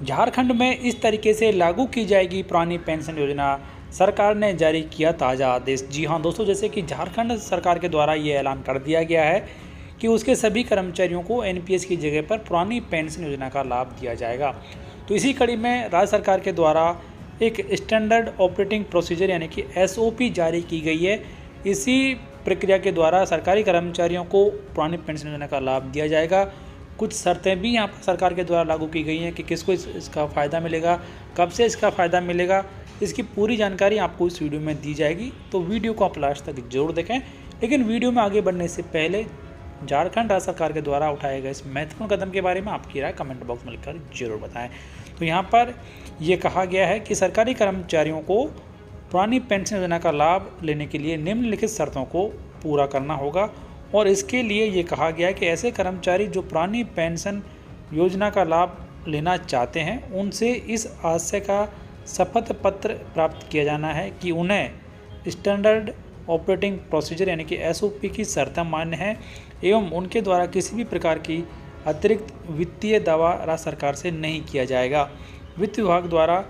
झारखंड में इस तरीके से लागू की जाएगी पुरानी पेंशन योजना, सरकार ने जारी किया ताज़ा आदेश। जी हाँ दोस्तों, जैसे कि झारखंड सरकार के द्वारा ये ऐलान कर दिया गया है कि उसके सभी कर्मचारियों को एनपीएस की जगह पर पुरानी पेंशन योजना का लाभ दिया जाएगा। तो इसी कड़ी में राज्य सरकार के द्वारा एक स्टैंडर्ड ऑपरेटिंग प्रोसीजर यानी कि एसओपी जारी की गई है। इसी प्रक्रिया के द्वारा सरकारी कर्मचारियों को पुरानी पेंशन योजना का लाभ दिया जाएगा। कुछ शर्तें भी यहाँ पर सरकार के द्वारा लागू की गई हैं कि किसको इसका फ़ायदा मिलेगा, कब से इसका फ़ायदा मिलेगा, इसकी पूरी जानकारी आपको इस वीडियो में दी जाएगी। तो वीडियो को आप लास्ट तक जरूर देखें। लेकिन वीडियो में आगे बढ़ने से पहले झारखंड राज्य सरकार के द्वारा उठाए गए इस महत्वपूर्ण कदम के बारे में आपकी राय कमेंट बॉक्स में लिखकर जरूर बताएं। तो यहाँ पर यह कहा गया है कि सरकारी कर्मचारियों को पुरानी पेंशन योजना का लाभ लेने के लिए निम्नलिखित शर्तों को पूरा करना होगा। और इसके लिए ये कहा गया है कि ऐसे कर्मचारी जो पुरानी पेंशन योजना का लाभ लेना चाहते हैं उनसे इस आशय का शपथ पत्र प्राप्त किया जाना है कि उन्हें स्टैंडर्ड ऑपरेटिंग प्रोसीजर यानी कि एसओपी की शर्तें मान्य है एवं उनके द्वारा किसी भी प्रकार की अतिरिक्त वित्तीय दावा राज्य सरकार से नहीं किया जाएगा। वित्त विभाग द्वारा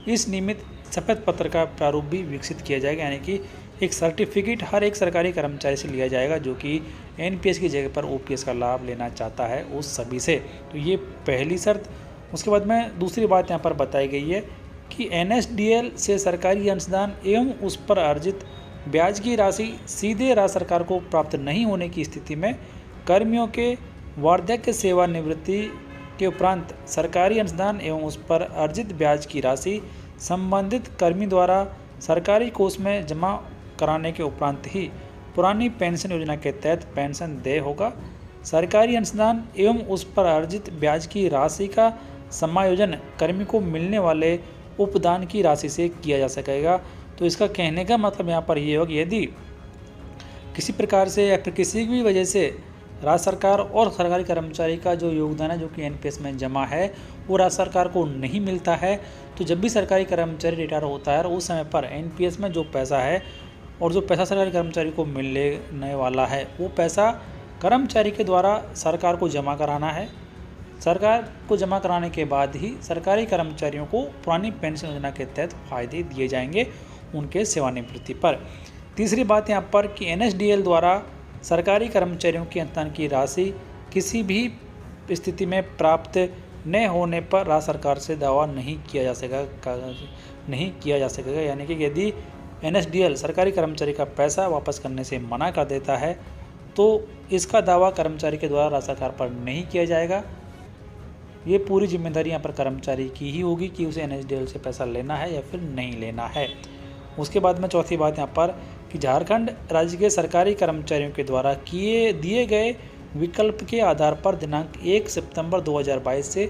इस नियमित शपथ पत्र का प्रारूप भी विकसित किया जाएगा, यानी कि एक सर्टिफिकेट हर एक सरकारी कर्मचारी से लिया जाएगा जो कि एनपीएस की जगह पर ओपीएस का लाभ लेना चाहता है उस सभी से। तो ये पहली शर्त। उसके बाद में दूसरी बात यहाँ पर बताई गई है कि एनएसडीएल से सरकारी अंशदान एवं उस पर अर्जित ब्याज की राशि सीधे राज्य सरकार को प्राप्त नहीं होने की स्थिति में कर्मियों के वार्धक्य सेवानिवृत्ति के उपरांत सरकारी अंशदान एवं उस पर अर्जित ब्याज की राशि संबंधित कर्मी द्वारा सरकारी कोष में जमा कराने के उपरांत ही पुरानी पेंशन योजना के तहत पेंशन देय होगा। सरकारी अंशदान एवं उस पर अर्जित ब्याज की राशि का समायोजन कर्मी को मिलने वाले उपदान की राशि से किया जा सकेगा। तो इसका कहने का मतलब यहाँ पर ये होगा कि यदि किसी प्रकार से या फिर किसी भी वजह से राज्य सरकार और सरकारी कर्मचारी का जो योगदान है जो कि एनपीएस में जमा है वो राज्य सरकार को नहीं मिलता है, तो जब भी सरकारी कर्मचारी रिटायर होता है उस समय पर एनपीएस में जो पैसा है और जो पैसा सरकारी कर्मचारी को मिलने वाला है वो पैसा कर्मचारी के द्वारा सरकार को जमा कराना है। सरकार को जमा कराने के बाद ही सरकारी कर्मचारियों को पुरानी पेंशन योजना के तहत फायदे दिए जाएंगे उनके सेवानिवृत्ति पर। तीसरी बात यहाँ पर कि एनएसडीएल द्वारा सरकारी कर्मचारियों की अंशदान की राशि किसी भी स्थिति में प्राप्त न होने पर राज्य सरकार से दावा नहीं किया जा सकेगा, यानी कि यदि एनएसडीएल सरकारी कर्मचारी का पैसा वापस करने से मना कर देता है तो इसका दावा कर्मचारी के द्वारा राज्य सरकार पर नहीं किया जाएगा। ये पूरी जिम्मेदारी यहाँ पर कर्मचारी की ही होगी कि उसे एनएसडीएल से पैसा लेना है या फिर नहीं लेना है। उसके बाद में चौथी बात यहाँ पर कि झारखंड राज्य के सरकारी कर्मचारियों के द्वारा दिए गए विकल्प के आधार पर दिनांक 1 सितंबर 2022 से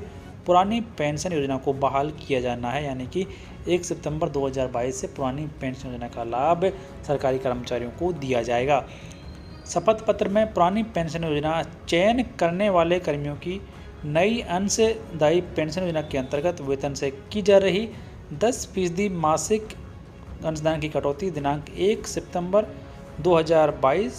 पुरानी पेंशन योजना को बहाल किया जाना है, यानी कि 1 सितंबर 2022 से पुरानी पेंशन योजना का लाभ सरकारी कर्मचारियों को दिया जाएगा। शपथ पत्र में पुरानी पेंशन योजना चयन करने वाले कर्मियों की नई अंशदायी पेंशन योजना के अंतर्गत वेतन से की जा रही 10% मासिक अंशदान की कटौती दिनांक 1 सितंबर 2022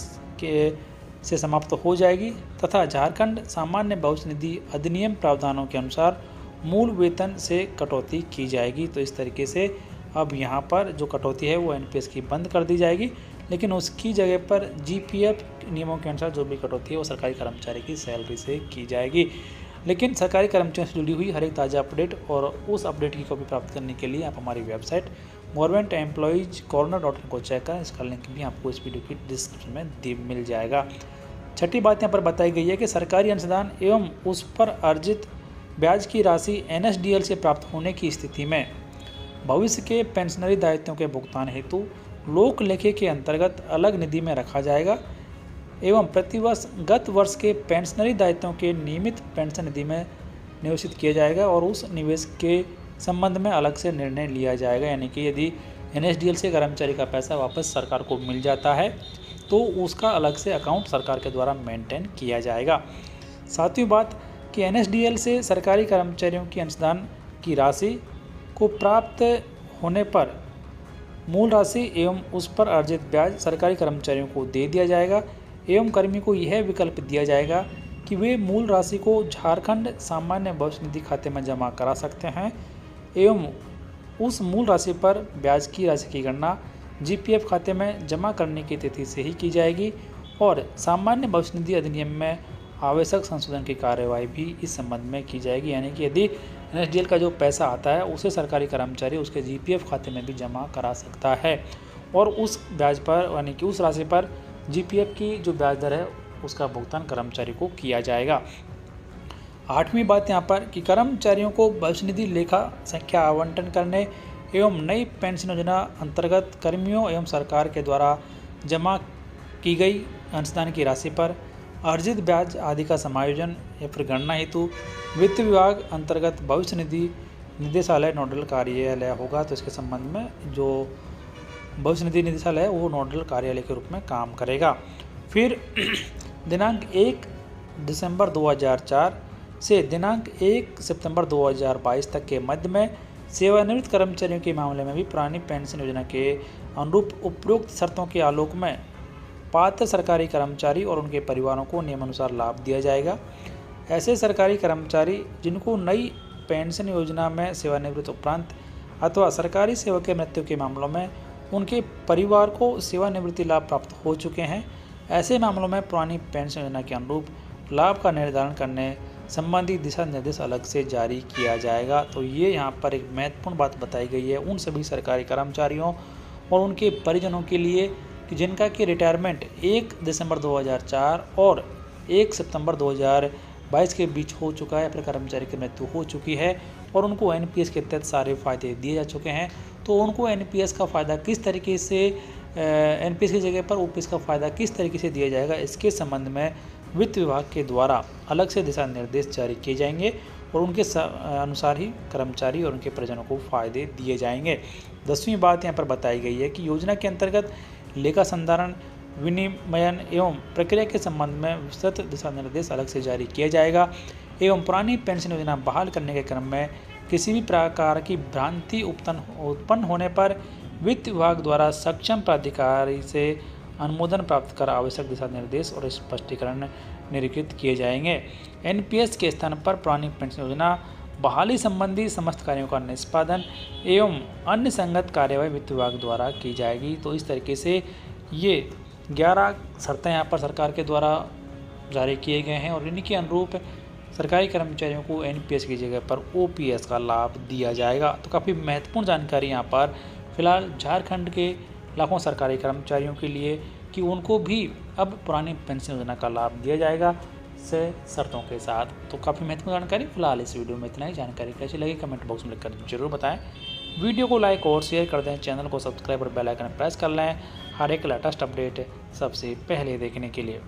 से समाप्त हो जाएगी तथा झारखंड सामान्य भविष्य निधि अधिनियम प्रावधानों के अनुसार मूल वेतन से कटौती की जाएगी। तो इस तरीके से अब यहाँ पर जो कटौती है वो एनपीएस की बंद कर दी जाएगी, लेकिन उसकी जगह पर जीपीएफ नियमों के अनुसार जो भी कटौती है वो सरकारी कर्मचारी की सैलरी से की जाएगी। लेकिन सरकारी कर्मचारियों से जुड़ी हुई हर एक ताज़ा अपडेट और उस अपडेट की कॉपी प्राप्त करने के लिए आप हमारी वेबसाइट governmentemploriescorner.in को चेक करें। इसका लिंक भी आपको इस वीडियो की डिस्क्रिप्शन में मिल जाएगा। छठी बात यहाँ पर बताई गई है कि सरकारी अंशदान एवं उस पर अर्जित ब्याज की राशि एनएसडीएल से प्राप्त होने की स्थिति में भविष्य के पेंशनरी दायित्वों के भुगतान हेतु लोक लेखे के अंतर्गत अलग निधि में रखा जाएगा एवं प्रतिवर्ष गत वर्ष के पेंशनरी दायित्वों के नियमित पेंशन निधि में निवेशित किया जाएगा और उस निवेश के संबंध में अलग से निर्णय लिया जाएगा। यानी कि यदि एनएसडीएल से कर्मचारी का पैसा वापस सरकार को मिल जाता है तो उसका अलग से अकाउंट सरकार के द्वारा मेंटेन किया जाएगा। सातवीं बात कि एनएसडीएल से सरकारी कर्मचारियों की अंशदान की राशि को प्राप्त होने पर मूल राशि एवं उस पर अर्जित ब्याज सरकारी कर्मचारियों को दे दिया जाएगा एवं कर्मी को यह विकल्प दिया जाएगा कि वे मूल राशि को झारखंड सामान्य भविष्य निधि खाते में जमा करा सकते हैं एवं उस मूल राशि पर ब्याज की राशि की गणना जीपीएफ खाते में जमा करने की तिथि से ही की जाएगी और सामान्य भविष्य निधि अधिनियम में आवश्यक संशोधन की कार्यवाही भी इस संबंध में की जाएगी। यानी कि यदि एनएसडीएल का जो पैसा आता है उसे सरकारी कर्मचारी उसके जीपीएफ खाते में भी जमा करा सकता है और उस ब्याज पर यानी कि उस राशि पर जीपीएफ की जो ब्याज दर है उसका भुगतान कर्मचारी को किया जाएगा। 8वीं बात यहाँ पर कि कर्मचारियों को भविष्य निधि लेखा संख्या आवंटन करने एवं नई पेंशन योजना अंतर्गत कर्मियों एवं सरकार के द्वारा जमा की गई अंशदान की राशि पर अर्जित ब्याज आदि का समायोजन या फिर गणना हेतु वित्त विभाग अंतर्गत भविष्य निधि निदेशालय नोडल कार्यालय होगा। तो इसके संबंध में जो भविष्य निधि निदेशालय है वो नोडल कार्यालय के रूप में काम करेगा। फिर दिनांक 1 दिसंबर 2004 से दिनांक 1 सितंबर 2022 तक के मध्य में सेवानिवृत्त कर्मचारियों के मामले में भी पुरानी पेंशन योजना के अनुरूप उपरोक्त शर्तों के आलोक में पात्र सरकारी कर्मचारी और उनके परिवारों को नियमानुसार लाभ दिया जाएगा। ऐसे सरकारी कर्मचारी जिनको नई पेंशन योजना में सेवानिवृत्त उपरांत अथवा सरकारी सेवक के मृत्यु के मामलों में उनके परिवार को सेवानिवृत्ति लाभ प्राप्त हो चुके हैं, ऐसे मामलों में पुरानी पेंशन योजना के अनुरूप लाभ का निर्धारण करने संबंधी दिशा निर्देश अलग से जारी किया जाएगा। तो ये यहाँ पर एक महत्वपूर्ण बात बताई गई है उन सभी सरकारी कर्मचारियों और उनके परिजनों के लिए कि जिनका कि रिटायरमेंट 1 दिसंबर 2004 और 1 सितंबर 2022 के बीच हो चुका है, फिर कर्मचारी की मृत्यु हो चुकी है और उनको एनपीएस के तहत सारे फायदे दिए जा चुके हैं। तो उनको एनपीएस का फ़ायदा किस तरीके से एनपीएस की जगह पर ओपीएस का फ़ायदा किस तरीके से दिया जाएगा, इसके संबंध में वित्त विभाग के द्वारा अलग से दिशा निर्देश जारी किए जाएंगे और उनके अनुसार ही कर्मचारी और उनके परिजनों को फ़ायदे दिए जाएंगे। 10वीं बात यहाँ पर बताई गई है कि योजना के अंतर्गत लेखा संधारण विनिमयन एवं प्रक्रिया के संबंध में विस्तृत दिशा निर्देश अलग से जारी किया जाएगा एवं पुरानी पेंशन योजना बहाल करने के क्रम में किसी भी प्रकार की भ्रांति उत्पन्न होने पर वित्त विभाग द्वारा सक्षम प्राधिकारी से अनुमोदन प्राप्त कर आवश्यक दिशा निर्देश और स्पष्टीकरण निर्गत किए जाएंगे। एनपीएस के स्थान पर पुरानी पेंशन योजना बहाली संबंधी समस्त कार्यों का निष्पादन एवं अन्य संगत कार्यवाही वित्त विभाग द्वारा की जाएगी। तो इस तरीके से ये 11 शर्तें यहाँ पर सरकार के द्वारा जारी किए गए हैं और इन्हीं के अनुरूप सरकारी कर्मचारियों को एनपीएस की जगह पर ओपीएस का लाभ दिया जाएगा। तो काफ़ी महत्वपूर्ण जानकारी यहाँ पर फिलहाल झारखंड के लाखों सरकारी कर्मचारियों के लिए कि उनको भी अब पुरानी पेंशन योजना का लाभ दिया जाएगा से शर्तों के साथ। तो काफ़ी महत्वपूर्ण जानकारी। फिलहाल इस वीडियो में इतना ही। जानकारी कैसी लगी कमेंट बॉक्स में लिखकर जरूर बताएं। वीडियो को लाइक और शेयर कर दें, चैनल को सब्सक्राइब और बेल आइकन प्रेस कर लें हर एक लेटेस्ट अपडेट सबसे पहले देखने के लिए।